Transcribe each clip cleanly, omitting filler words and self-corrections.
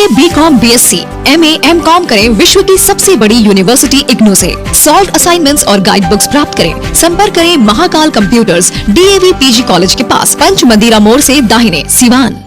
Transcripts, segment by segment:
BA, BCom, BSc, MA, MCom करें विश्व की सबसे बड़ी यूनिवर्सिटी इग्नू से। सॉल्व असाइनमेंट्स और गाइड बुक्स प्राप्त करें। संपर्क करें Mahakal computers, DAV PG college के पास, पंच मंदिरा मोड़ से दाहिने, सिवान।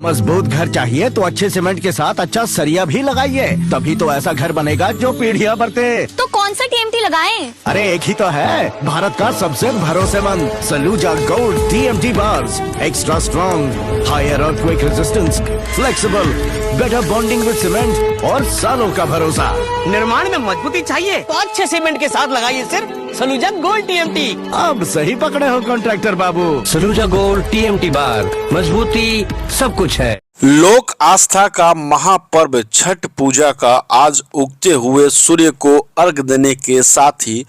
मजबूत घर चाहिए तो अच्छे सीमेंट के साथ अच्छा सरिया भी लगाइए, तभी तो ऐसा घर बनेगा जो पीढ़ियां बरते। तो कौन सा TMT लगाएं? अरे एक ही तो है, भारत का सबसे भरोसेमंद Saluja gold TMT bars. Extra strong, higher earthquake resistance, flexible, better bonding with cement और सालों का भरोसा। निर्माण में मजबूती चाहिए तो अच्छे सीमेंट के साथ लगाइए सिर्फ सलूजा गोल्ड TMT। अब सही पकड़े हो कॉन्ट्रैक्टर बाबू। सलूजा गोल्ड TMT बार, मजबूती सब कुछ है। लोक आस्था का महापर्व छठ पूजा का आज उगते हुए सूर्य को अर्घ देने के साथ ही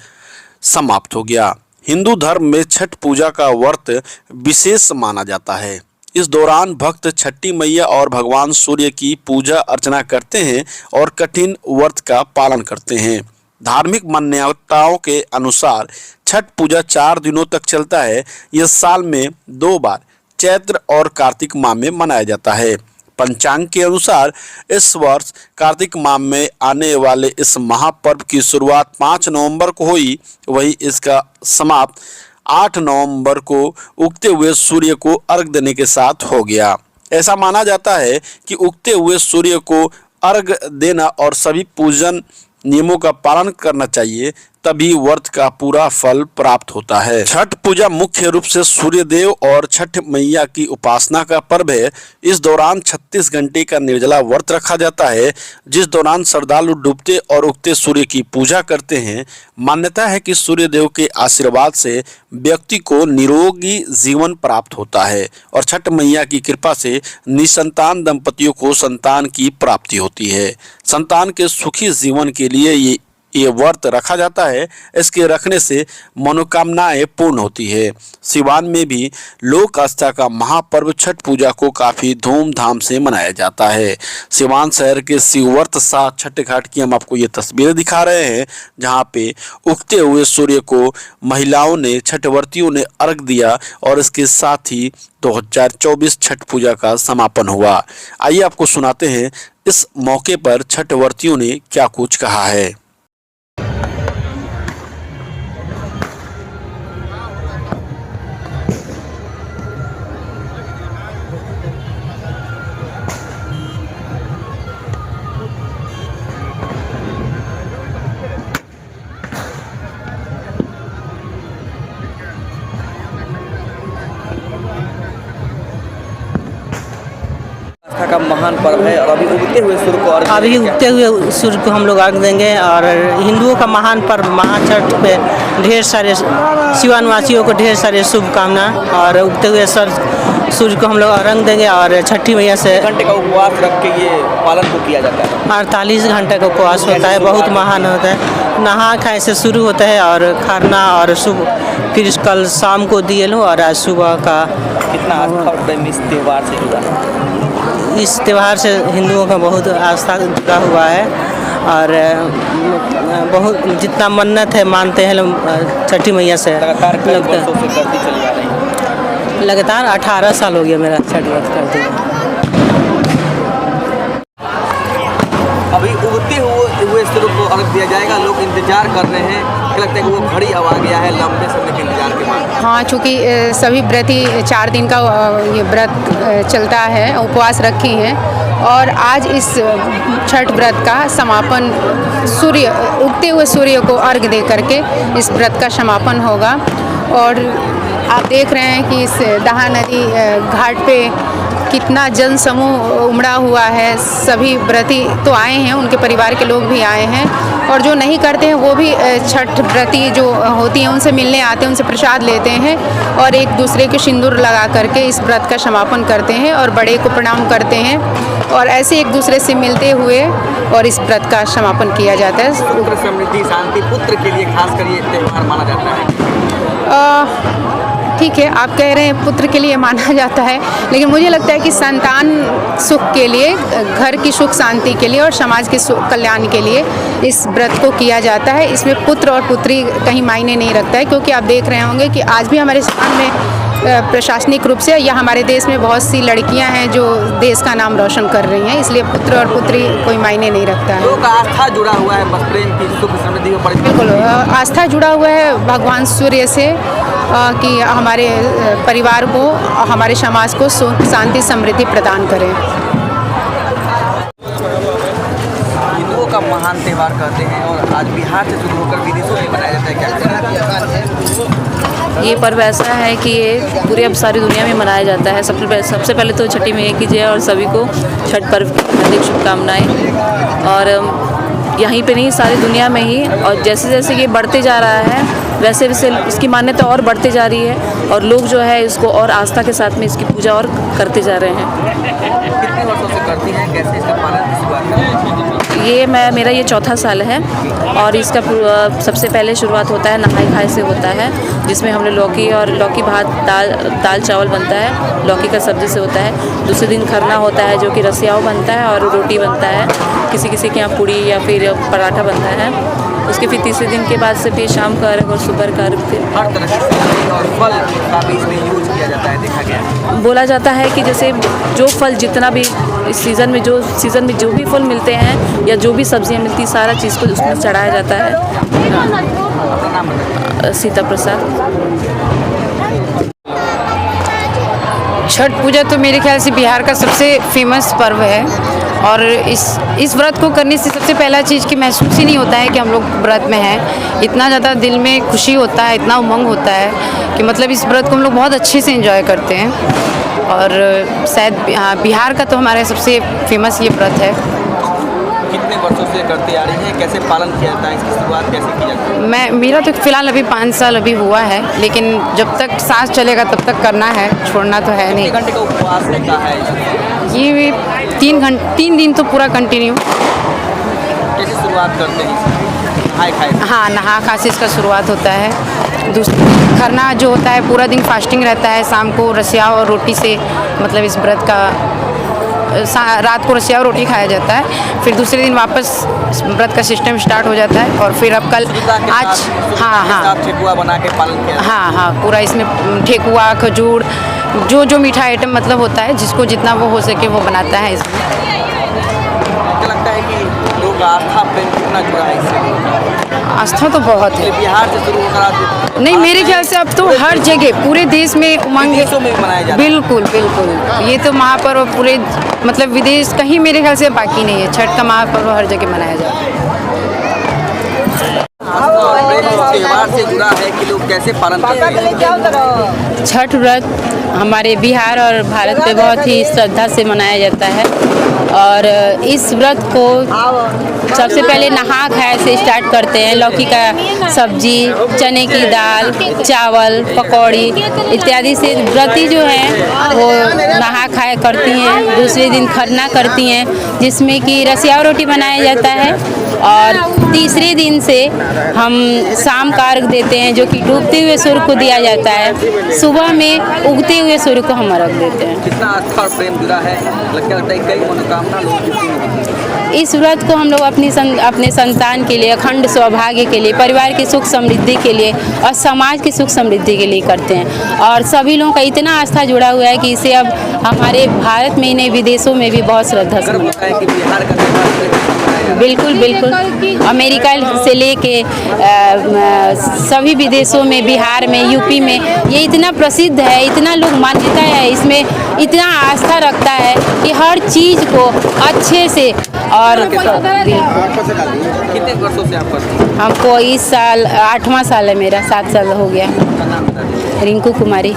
समाप्त हो गया। हिंदू धर्म में छठ पूजा का व्रत विशेष माना जाता है। इस दौरान भक्त छठी मैया और भगवान सूर्य की पूजा अर्चना करते हैं और कठिन व्रत का पालन करते हैं। धार्मिक मान्यताओं के अनुसार छठ पूजा 4 दिनों तक चलता है। यह साल में 2 बार चैत्र और कार्तिक माह में मनाया जाता है। पंचांग के अनुसार इस वर्ष कार्तिक माह में आने वाले इस महापर्व की शुरुआत 5 नवंबर को हुई, वही इसका समाप्त 8 नवंबर को उगते हुए सूर्य को अर्घ देने के साथ हो गया। ऐसा माना जाता है कि उगते हुए सूर्य को अर्घ देना और सभी पूजन नियमों का पालन करना चाहिए, तभी व्रत का पूरा फल प्राप्त होता है। छठ पूजा मुख्य रूप से सूर्य देव और छठ मैया की उपासना का पर्व है। इस दौरान 36 घंटे का निर्जला व्रत रखा जाता है, जिस दौरान श्रद्धालु डूबते और उगते सूर्य की पूजा करते हैं। मान्यता है कि सूर्य देव के आशीर्वाद से व्यक्ति को निरोगी जीवन प्राप्त होता है और छठ मैया की कृपा से निसंतान दंपतियों को संतान की प्राप्ति होती है। संतान के सुखी जीवन के लिए ये व्रत रखा जाता है। इसके रखने से मनोकामनाएं पूर्ण होती है। सिवान में भी लोक आस्था का महापर्व छठ पूजा को काफ़ी धूमधाम से मनाया जाता है। सिवान शहर के शिवव्रत शाह छठ घाट की हम आपको ये तस्वीरें दिखा रहे हैं, जहां पे उगते हुए सूर्य को महिलाओं ने, छठव्रतियों ने अर्घ दिया और इसके साथ ही 2024 छठ पूजा का समापन हुआ। आइए आपको सुनाते हैं इस मौके पर छठव्रतियों ने क्या कुछ कहा है। का महान पर्व है और अभी उगते हुए सूर्य को हम लोग अर्घ देंगे। और हिंदुओं का महान पर्व महाछठ पे ढेर सारे सिवानवासियों को ढेर सारे शुभकामना। और उगते हुए सूर्य को हम लोग अर्घ देंगे और छठी मैया से घंटे का उपवास रख के ये पालन को किया जाता है। 48 घंटे का उपवास होता है, बहुत महान होता है। नहा खाए से शुरू होता है और खरना और शुभ फिर कल शाम को दिए लो और आज सुबह का। कितना आस्था और प्रेम इस त्यौहार से जुड़ा है? इस त्यौहार से हिंदुओं का बहुत आस्था जुड़ा हुआ है और बहुत जितना मन्नत है मानते हैं लोग छठी मैया से। लगातार कई वर्षों से करती चली आ रही है। लगातार 18 साल हो गया मेरा छठ व्रत करते हुए। अभी उगते हुए सूर्य को अर्घ दिया जाएगा, लोग इंतजार कर रहे हैं। क्या लगता है कि वो घड़ी अब आ गया है लंबे समय के इंतजार के बाद? हाँ, चूँकि सभी व्रती 4 दिन का ये व्रत चलता है, उपवास रखी हैं और आज इस छठ व्रत का समापन उगते हुए सूर्य को अर्घ दे करके इस व्रत का समापन होगा। और आप देख रहे हैं कि इस दहा नदी घाट पे कितना जन समूह उमड़ा हुआ है। सभी व्रती तो आए हैं, उनके परिवार के लोग भी आए हैं और जो नहीं करते हैं वो भी छठ व्रती जो होती हैं उनसे मिलने आते हैं, उनसे प्रसाद लेते हैं और एक दूसरे के सिंदूर लगा करके इस व्रत का समापन करते हैं और बड़े को प्रणाम करते हैं और ऐसे एक दूसरे से मिलते हुए और इस व्रत का समापन किया जाता है। पुत्र समृद्धि शांति पुत्र के लिए खासकर ये त्यौहार माना जाता है। ठीक है, आप कह रहे हैं पुत्र के लिए माना जाता है, लेकिन मुझे लगता है कि संतान सुख के लिए, घर की सुख शांति के लिए और समाज के कल्याण के लिए इस व्रत को किया जाता है। इसमें पुत्र और पुत्री कहीं मायने नहीं रखता है, क्योंकि आप देख रहे होंगे कि आज भी हमारे समाज में प्रशासनिक रूप से, या हमारे देश में बहुत सी लड़कियां हैं जो देश का नाम रोशन कर रही हैं, इसलिए पुत्र और पुत्री कोई मायने नहीं रखता है। लोग आस्था जुड़ा हुआ है, बस प्रेम की सुख समृद्धि और बिल्कुल आस्था जुड़ा हुआ है भगवान सूर्य से, कि हमारे परिवार को, हमारे समाज को सुख शांति समृद्धि प्रदान करें। हिंदुओं का महान त्यौहार कहते हैं और आज बिहार से शुरू होकर विदेशों में मनाया जाता है, क्या ये पर्व ऐसा है कि ये पूरी अब सारी दुनिया में मनाया जाता है। सबसे पहले तो छठी मैया की जय और सभी को छठ पर्व की हार्दिक शुभकामनाएं। और यहीं पे नहीं, सारी दुनिया में ही, और जैसे जैसे ये बढ़ते जा रहा है वैसे वैसे इसकी मान्यता और बढ़ते जा रही है और लोग जो है इसको और आस्था के साथ में इसकी पूजा और करते जा रहे हैं। कितने वर्षों से करती हैं, कैसे इसका पालन किस बात में? ये मेरा ये चौथा साल है और इसका सबसे पहले शुरुआत होता है नहाय खाए से होता है, जिसमें हम लोग लौकी भात दाल चावल बनता है, लौकी का सब्जी से होता है। दूसरे दिन खरना होता है जो कि रसियाव बनता है और रोटी बनता है, किसी किसी के यहाँ पूड़ी या फिर पराठा बनता है। उसके फिर तीसरे दिन के बाद से फिर शाम का अर्घ और सुबह का अर्घ। फिर हर तरह से और फल का भी इसमें यूज किया जाता है, देखा गया है। बोला जाता है कि जैसे जो फल जितना भी इस सीज़न में जो भी फल मिलते हैं या जो भी सब्जियां मिलती, सारा चीज़ को उसमें चढ़ाया जाता है। अपना नाम बताइए। सीता प्रसाद। छठ पूजा तो मेरे ख्याल से बिहार का सबसे फेमस पर्व है और इस व्रत को करने से सबसे पहला चीज़ कि महसूस ही नहीं होता है कि हम लोग व्रत में हैं। इतना ज़्यादा दिल में खुशी होता है, इतना उमंग होता है कि मतलब इस व्रत को हम लोग बहुत अच्छे से एंजॉय करते हैं। और शायद बिहार का तो हमारे सबसे फेमस ये व्रत है। कितने वर्षों से करती आ रही है, कैसे पालन किया जाता है, इसकी शुरुआत कैसे की जाती है? मेरा तो फिलहाल अभी 5 साल अभी हुआ है, लेकिन जब तक सांस चलेगा तब तक करना है, छोड़ना तो है नहीं। कितने घंटे का उपवास होता है? ये 3 दिन तो पूरा कंटिन्यू। कैसे शुरुआत करते हैं? नहाए खाए? हाँ, नहा खा से इसका शुरुआत होता है। दूसरा खरना जो होता है पूरा दिन फास्टिंग रहता है, शाम को रसिया और रोटी से मतलब इस व्रत का रात को रसिया और रोटी खाया जाता है। फिर दूसरे दिन वापस व्रत का सिस्टम स्टार्ट हो जाता है और फिर अब कल आज हाँ ठेकुआ बना के पालन किया? हाँ पूरा इसमें ठेकुआ खजूर जो मीठा आइटम मतलब होता है, जिसको जितना वो हो सके वो बनाता है इसमें। क्या लगता है कि लोग आस्था प्रेम कितना जुड़ा है इससे? आस्था तो बहुत है। बिहार से शुरू होकर नहीं, मेरे ख्याल से अब तो हर जगह पूरे देश में उमंग विदेशों में मनाया जाता है। बिल्कुल ये तो महापर्व पूरे मतलब विदेश कहीं मेरे ख्याल से बाकी नहीं है। छठ का महापर्व हर जगह मनाया जाता है। त्योहार से जुड़ा है कि लोग कैसे पालन करते हैं? छठ व्रत हमारे बिहार और भारत में बहुत ही श्रद्धा से मनाया जाता है और इस व्रत को सबसे पहले नहा खाए से स्टार्ट करते हैं। लौकी का सब्जी, चने की दाल, चावल, पकौड़ी इत्यादि से व्रती जो हैं वो नहा खाए करती हैं। दूसरे दिन खरना करती हैं जिसमें कि रसिया रोटी बनाया जाता है और तीसरे दिन से हम शाम का अर्घ देते हैं जो कि डूबते हुए सूर्य को दिया जाता है। सुबह में उगते हुए सूर्य को हम अर्घ देते हैं। कितना आस्था और प्रेम जुड़ा है, लगता है कई मनोकामना लोग। इस व्रत को हम लोग अपने संतान के लिए, अखंड सौभाग्य के लिए, परिवार की सुख समृद्धि के लिए और समाज की सुख समृद्धि के लिए करते हैं और सभी लोगों का इतना आस्था जुड़ा हुआ है कि इसे अब हमारे भारत में ही नहीं विदेशों में भी बहुत श्रद्धा से है कि बिहार का बिल्कुल अमेरिका से लेके सभी विदेशों में, बिहार में, यूपी में ये इतना प्रसिद्ध है, इतना लोग मान्यता है, इसमें इतना आस्था रखता है कि हर चीज़ को अच्छे से। और कितने वर्षों से आप करते हैं? हमको इस साल 8वां साल है मेरा, 7 साल हो गया। रिंकू कुमारी।